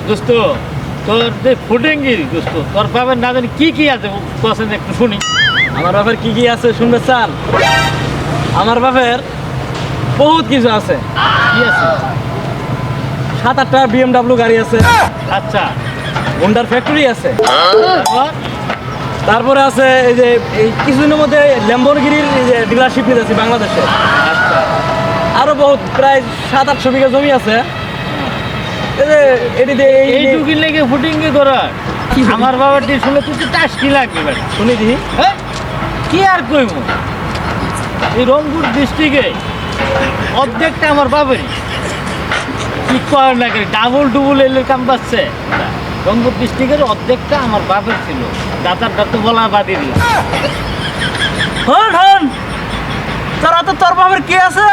দোস্ত তোর যে ফুটেঙ্গি দোস্ত তোর বাবার না জানি কি আছে পছন্দ একটু শুনি। আমার বাপের কি আছে শুনবে চান? আমার বাপের বহুত কিছু আছে। কি আছে? 7-8টা BMW গাড়ি আছে, আচ্ছা, হোন্ডার ফ্যাক্টরি আছে, তারপর? তারপরে আছে এই যে এই কিছুদিনের মধ্যে ল্যাম্বরগিনির ডিলারশিপ নিতেছি বাংলাদেশে। আচ্ছা, আরো বহুত প্রায় 700-800 বিঘা জমি আছে। এই যে এটি দিয়ে এইটুকি লেগে ফুটিঙ্গি করার আমার বাবার দিয়ে শুনে তুই টাস কি লাগবে বেটা? শুনি দিই। হ্যাঁ কি আর কইব, এই রংপুর ডিস্ট্রিক্টে অর্ধেকটা আমার বাবারই। কি কর না ডাবল ডুবল এলে কাম পাচ্ছে। রংপুর ডিস্ট্রিক্টের অর্ধেকটা আমার বাপের ছিল, দাদারটা তো বলা বাদই দিলাম। হন হন, তোর বাপের কি আছে?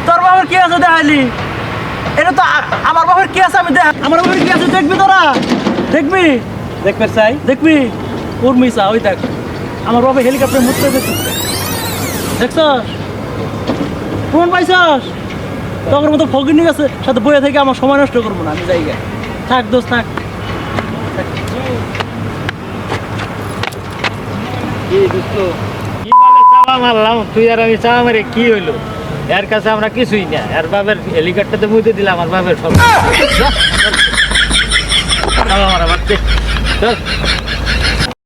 তোর বাপের কি আছে দেখাইলি? এটা তো আমার বাপের কি আছে আমি দেখ। আমার বাপের কি আছে দেখবি তোরা? দেখবি? দেখবে চাই দেখবি? উর্মিসা ওই দেখ আমার বাবা হেলিকপ্টার মুততে দেখছিস, দেখছস? প্রমাণ পাইছস? তোর মতো ফকির আছে সাথে বইয়ে থেকে আমার সময় নষ্ট করবো না, আমি জায়গায় থাক দোস্ত থাক। কি দোস্ত কি বলে চাওয়া মারলাম তুই আর আমি চাওয়া মারে কি হইলো? এর কাছে আমরা কিছুই না, এর বাপের হেলিকপ্টারতে মুইতে দিলাম আমার বাপের সব চাওয়া মারা বাচ্চা। চল